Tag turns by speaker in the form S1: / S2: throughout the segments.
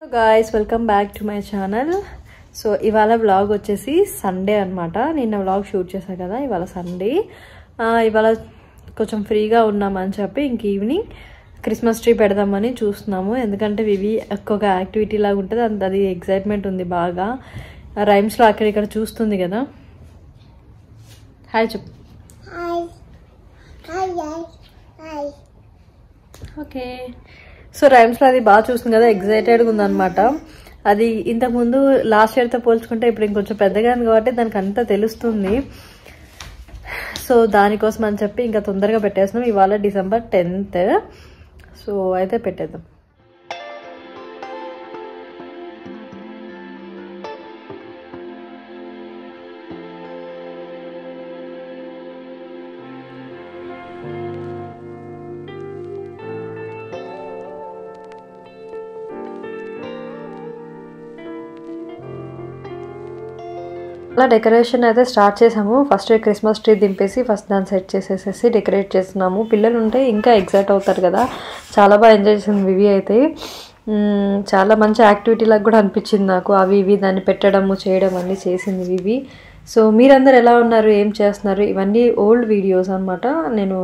S1: Hello guys, welcome back to my channel. So ఇవాళ vlog వచ్చేసి Sunday అన్నమాట. నిన్న వ్లాగ్ షూట్ చేశా కదా, ఇవాళ సండే. ఇవాళ కొంచెం ఫ్రీగా ఉన్నామని చెప్పి ఇంక ఈవినింగ్ క్రిస్మస్ ట్రీ పెడదామని చూస్తున్నాము. ఎందుకంటే ఇవి ఒక్కొక్క యాక్టివిటీ లాగా ఉంటుంది, అది ఎక్సైట్మెంట్ ఉంది బాగా. రైమ్స్లో అక్కడిక్కడ చూస్తుంది కదా. హాయ్ చెప్పు. ఓకే, సో రైమ్స్లో అది బాగా చూస్తుంది కదా, ఎగ్జైటెడ్గా ఉందన్నమాట. అది ఇంతకుముందు లాస్ట్ ఇయర్తో పోల్చుకుంటే ఇప్పుడు ఇంకొంచెం పెద్దగా ఉంది కాబట్టి దానికి అంతా తెలుస్తుంది. సో దానికోసం అని చెప్పి ఇంకా తొందరగా పెట్టేస్తున్నాం. ఇవాళ December 10th. సో అయితే పెట్టేద్దాం. అలా డెకరేషన్ అయితే స్టార్ట్ చేసాము. ఫస్ట్ క్రిస్మస్ ట్రీ దింపేసి ఫస్ట్ దాన్ని సెట్ చేసేసేసి డెకరేట్ చేస్తున్నాము. పిల్లలు ఉంటే ఇంకా ఎగ్జైట్ అవుతారు కదా. చాలా బాగా ఎంజాయ్ చేసింది వివి అయితే. చాలా మంచి యాక్టివిటీ లాగా కూడా అనిపించింది నాకు. అవి ఇవి దాన్ని పెట్టడము చేయడం అన్నీ చేసింది వివి. సో మీరందరూ ఎలా ఉన్నారు, ఏం చేస్తున్నారు? ఇవన్నీ ఓల్డ్ వీడియోస్ అనమాట. నేను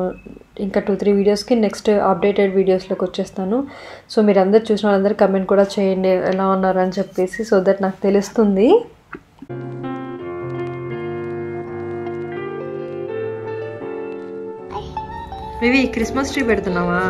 S1: ఇంకా 2-3 వీడియోస్కి నెక్స్ట్ అప్డేటెడ్ వీడియోస్లోకి వచ్చేస్తాను. సో మీరందరూ చూసిన వాళ్ళందరూ కమెంట్ కూడా చేయండి ఎలా ఉన్నారు అని చెప్పేసి, సో దట్ నాకు తెలుస్తుంది. వివి క్రిస్మస్ ట్రీ పెడుతున్నావా?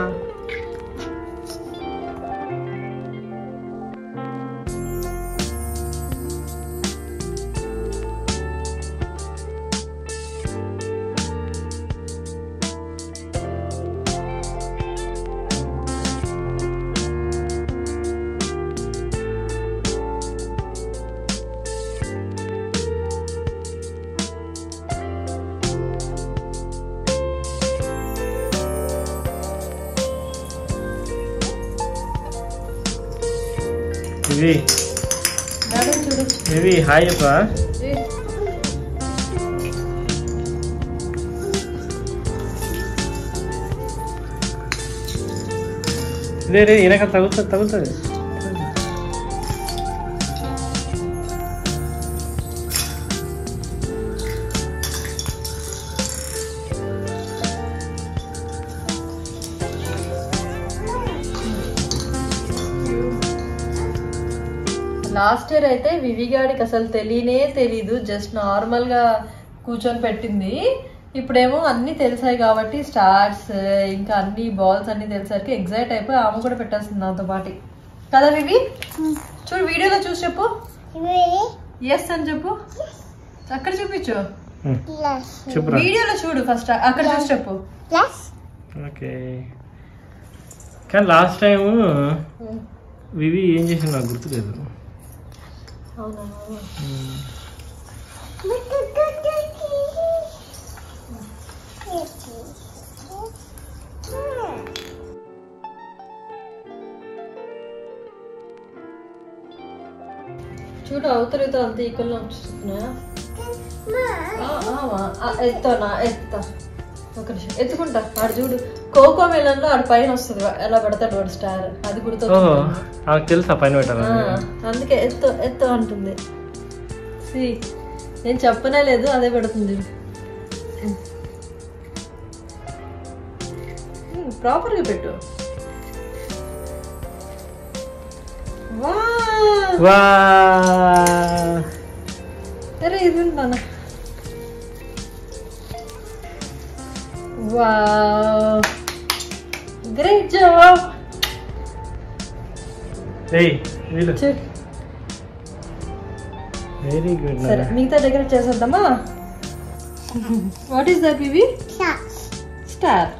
S2: Maybe hi apa? Re ini kan tahu.
S1: Last year అయితే వివి గాడికి అసలు తెలీదు, జస్ట్ నార్మల్గా కూర్చొని పెట్టింది. ఇప్పుడేమో అన్నీ తెలిసాయి కాబట్టి స్టార్స్ ఇంకా అన్ని బాల్స్ అన్ని తెలిసరికి ఎగ్జైట్ అయిపోయి ఆమె కూడా పెట్టేస్తుంది నాతో పాటు కదా. వివి చూడు, వీడియోలో చూసి చెప్పు. ఎస్ అని చెప్పు. అక్కడ చూపించు, వీడియోలో చూడు. ఫస్ట్ అక్కడ చూసి చెప్పు.
S2: ఓకే. కానీ లాస్ట్ టైం వివి ఏం చేసింది నాకు గుర్తులేదు.
S1: చూడు అవతలతో అంత ఈక్వల్గా వస్తున్నాయా? ఎత్తా ఒక నిమిషం ఎత్తుకుంటా. ఆడు చూడు, కోకో మెలన్ లో ఆడు పైన వస్తుంది, ఎలా పెడతాడు వాడు స్టార్. అది గుర్తు
S2: తెలుసా పైన పెట్టాలి,
S1: అందుకే ఎత్తు అంటుంది. నేను చెప్పనే లేదు, అదే పెడుతుంది. ప్రాపర్ గా పెట్టు. అరే ఇది ఉంటానా? Wow, great job.
S2: Hey, very good.
S1: సరే మిగతా డెకరేట్ చేసేద్దామా? వాట్ ఈస్ దట్ వివి? స్టార్.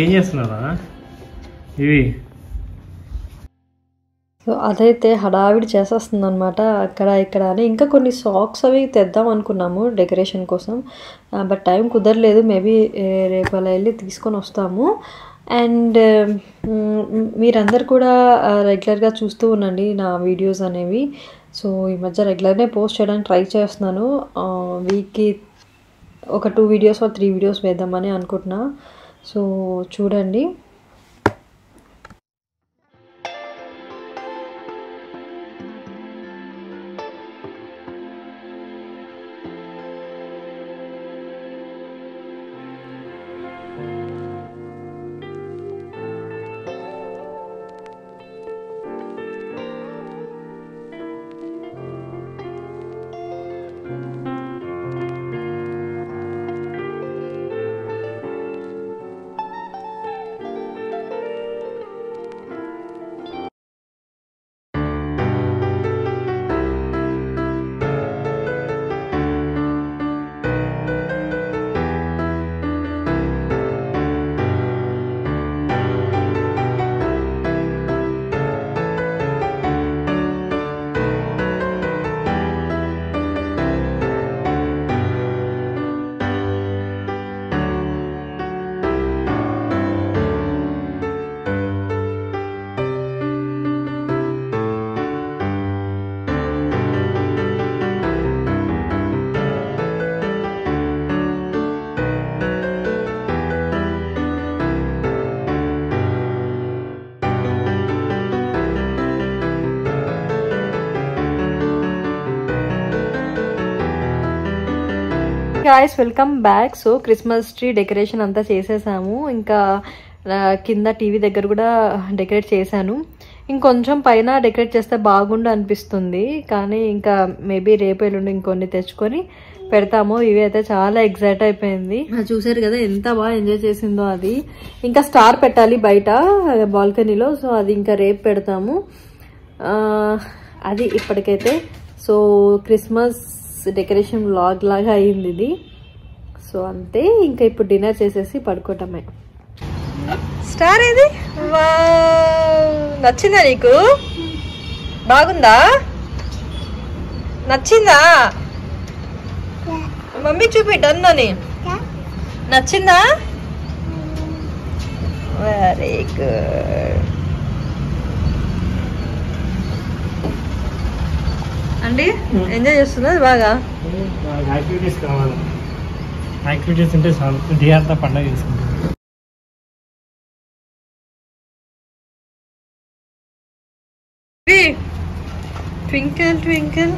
S2: ఏం చేస్తున్నారా ఇవి?
S1: సో అదైతే హడావిడి చేసేస్తుంది అనమాట అక్కడ ఇక్కడ అని. ఇంకా కొన్ని సాక్స్ అవి తెద్దాం అనుకున్నాము డెకరేషన్ కోసం, బట్ టైం కుదరలేదు. మేబీ రేపు అలా వెళ్ళి తీసుకొని వస్తాము. అండ్ మీరందరు కూడా రెగ్యులర్గా చూస్తూ ఉండండి నా వీడియోస్ అనేవి. సో ఈ మధ్య రెగ్యులర్గా పోస్ట్ చేయడానికి ట్రై చేస్తున్నాను. వీక్కి ఒక 2 వీడియోస్ or 3 వీడియోస్ వేద్దామని అనుకుంటున్నా. సో చూడండి. Guys welcome back. So Christmas tree decoration అంతా చేసేసాము. ఇంకా కింద టీవీ దగ్గర కూడా డెకరేట్ చేశాను. ఇంకొంచెం పైన డెకరేట్ చేస్తే బాగుండు అనిపిస్తుంది, కానీ ఇంకా మేబీ రేపు ఎల్లుండి ఇంకొన్ని తెచ్చుకొని పెడతాము. ఇవి అయితే చాలా ఎగ్జైట్ అయిపోయింది. చూసారు కదా ఎంత బాగా ఎంజాయ్ చేసిందో అది. ఇంకా స్టార్ పెట్టాలి బయట బాల్కనీలో. సో అది ఇంకా రేపు పెడతాము. అది ఇప్పటికైతే. సో క్రిస్మస్ డెకరేషన్ వ్లాగ్ లాగా అయింది ఇది. సో అంతే, ఇంకా ఇప్పుడు డిన్నర్ చేసేసి పడుకోవటమే. స్టార్ ఏది? నచ్చిందా నీకు? బాగుందా? నచ్చిందా? మమ్మీ చూపిట్టు అన్నని. నచ్చిందా? వెరీ గుడ్ అండి. ఎంజాయ్ చేస్తున్నది బాగా.
S2: యాక్టివిటీస్ కావాలి. యాక్టివిటీస్ ఉంటే చాలు, డే అంతా పండుగ చేసుకుంటాం.
S1: Twinkle twinkle.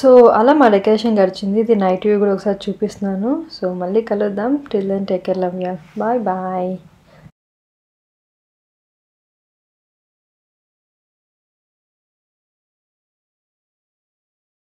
S1: సో అలా మా డెకరేషన్ గడిచింది. ఇది నైట్ వ్యూ కూడా ఒకసారి చూపిస్తున్నాను. సో మళ్ళీ కలుద్దాం. Till then take care, love you, bye bye.